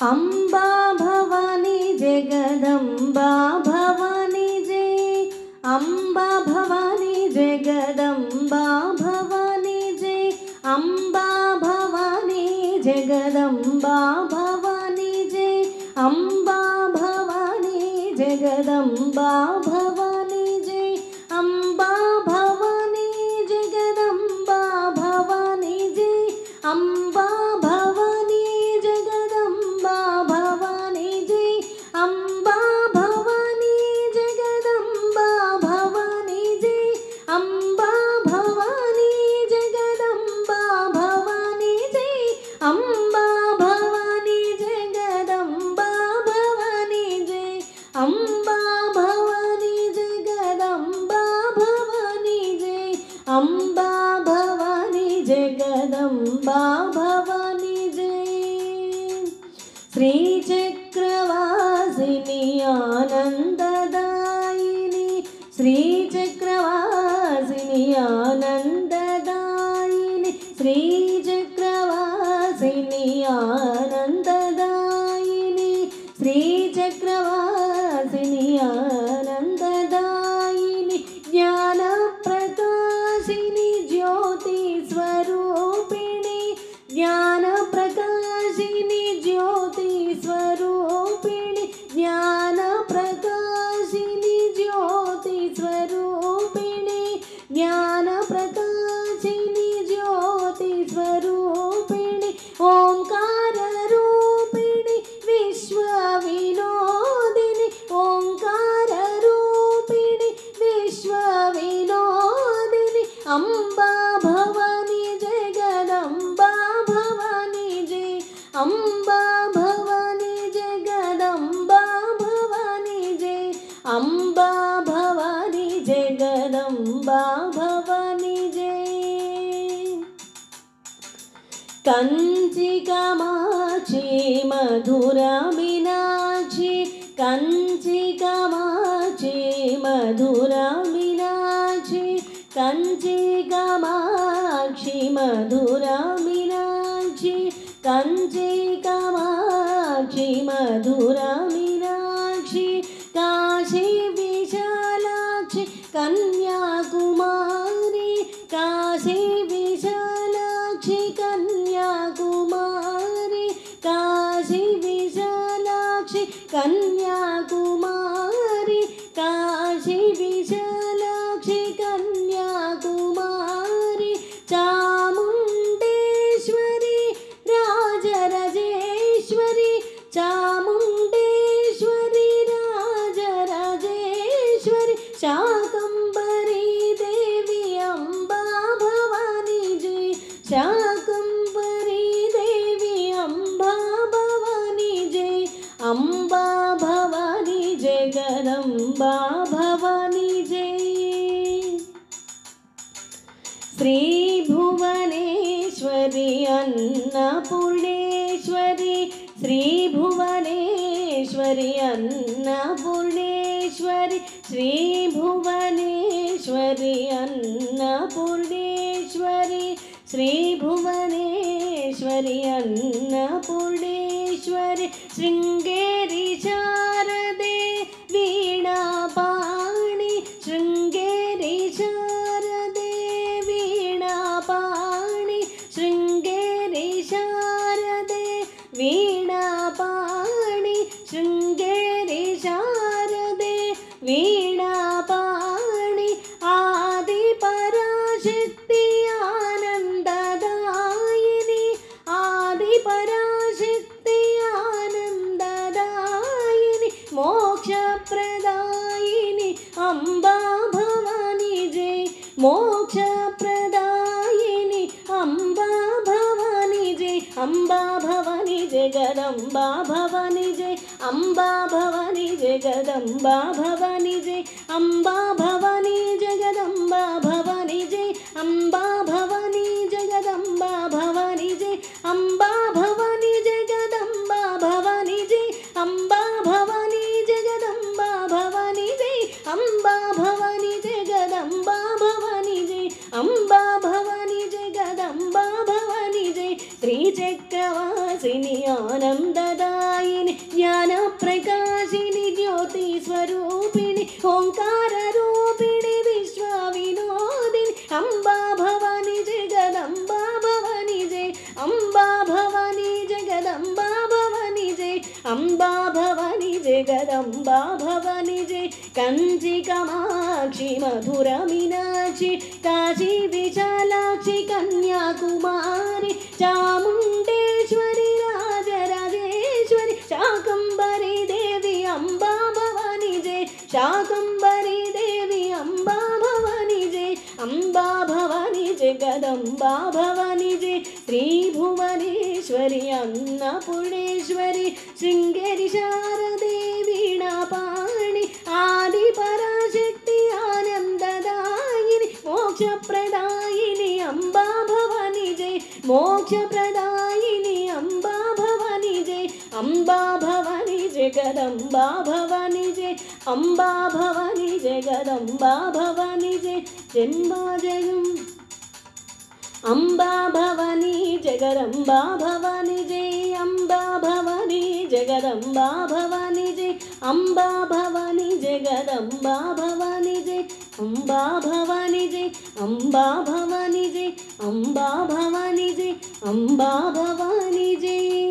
अम्बा भवानी जगदम्बा भवानी जय। अम्बा भवानी जगदम्बा भवानी जय। अम्बा भवानी जगदम्बा भवानी जय। अम्बा भवानी जगदम्बा भवानी जय। अम्बा भवानी जगदम्बा भवानी जय। अम्बा भवानी जगदम्बा भवानी जय। अम्बा भवानी जगदम्बा भवानी जय। अम्बा भवानी जगदम्बा भवानी जय। अम्बा भवानी जगदम्बा भवानी जय। अम्बा भवानी जगदम्बा भवानी जय। अम्बा भवानी जगदम्बा भवानी जय। श्रीचक्रवासिनी आनन्ददायिनी। श्रीचक्रवासिनी आनन्ददायिनी। श्रीचक्रवासिनी आनन्ददायिनी। श्रीचक्रवासिनी आनन्ददायिनी। ज्ञानप्रकाशिनी ज्योतिस्वरूपिणी। ज्ञानप्रकाशिनी ज्योतिस्वरूपिणी। ज्ञानप्रकाशिनी ज्योतिस्वरूपिणी। ज्ञानप्रकाशिनी ज्योतिस्वरूपिणी। ओंकाररूपिणी विश्वविनोदिनी। ओंकाररूपिणी विश्वविनोदिनी। अम्बा भवानी जगदम्बा भवानी जय। अम्बा भवानी जगदम्बा भवानी जय। अम्बा भवानी जगदम्बा भवानी जय। कंची कामाक्षी मधुरा मीनाक्षी। कंची कामाक्षी मधुरा मीनाक्षी। कंची कामाक्षी मधुरा मीनाक्षी। कंची कामाक्षी मधुरा मीनाक्षी। काशी विशालाक्षी कन्याकुमारी। काशी विशालाक्षी कन्याकुमारी। काशी विशालाक्षी कन्याकुमारी। काशी विशालाक्षी कन्याकुमारी। चामुण्डेश्वरी राजराजेश्वरी। चामुण्डेश्वरी राजराजेश्वरी। शाकम्भरी देवी अम्बा भवानी जय। शाकम्भरी देवी अम्बा भवानी जय। अम्बा भवानी जगदम्बा भवानी जय। श्रीभुवनेश्वरी अन्नपूर्णेश्वरी। श्रीभुवनेश्वरी अन्नपूर्णेश्वरी। श्रीभुवनेश्वरी अन्नपूर्णेश्वरी। श्रीभुवनेश्वरी अन्नपूर्णेश्वरी। शृङ्गेरी शारदे वीणापाणि। शृङ्गेरी शारदे वीणापाणि। शृङ्गेरी शारदे वीणापाणि। शृङ्गेरी शारदे वीणापाणि। आदिपराशक्ति आनन्ददायिनी। आदिपराशक्ति आनन्ददायिनी। मोक्षप्रदायिनी अम्बा भवानी जय। मोक्षप्रदायिनी अम्बा भवानी जय। अम्बा भवानी जगदम्बा भवानी जय। अम्बा भवानी जगदम्बा भवानी जय। अम्बा भवानी जगदम्बा भवानी जय। अम्बा भवानी जगदम्बा भवानी जय। अम्बा भवानी जगदम्बा भवानी जय। अम्बा भवानी जगदम्बा भवानी जय। अम्बा भवानी जगदम्बा भवानी जय। अम्बा भवानी जगदम्बा भवानी जय। श्रीचक्रवासिनी आनन्ददायिनि ज्ञानप्रकाशिनि ज्योतिस्वरूपिणि ओङ्काररूपिणि विश्वविनोदिनि अम्बा भवानी जगदम्बा भवानी जय अम्बा भवानी जगदम्बा भवानी जय अम्बा भवानी जगदम्बा भवानी जय कंची कामाक्षि मधुर मीनाक्षि काशी विशालाक्षि कन्याकुमारी चामुण्डेश्वरी राजराजेश्वरी शाकम्भरी देवी अम्बा भवानी जय शाकम्भरी देवी अम्बा भवानी जय अम्बा भवानी जगदम्बा भवानी जय श्रीभुवनेश्वरी अन्नपूर्णेश्वरी शृङ्गेरि शारदे वीणापाणि आदिपराशक्ति आनन्ददायिनि मोक्षप्रदायिनि अम्बा भवानी जय मोक्षप्रदायिनि अम्बा भवानी जय अम्बा भवानी जगदम्बा भवानी जय अम्बा भवानी जगदम्बा भवानी जय जन्मा जगम् अम्बा भवानी जगदम्बा भवानी जय अम्बा भवानी जगदम्बा भवानी जय अम्बा भवानी जगदम्बा भवानी जय अम्बा भवानी जय अम्बा भवानी जय अम्बा भवानी जय अम्बा भवानी जय।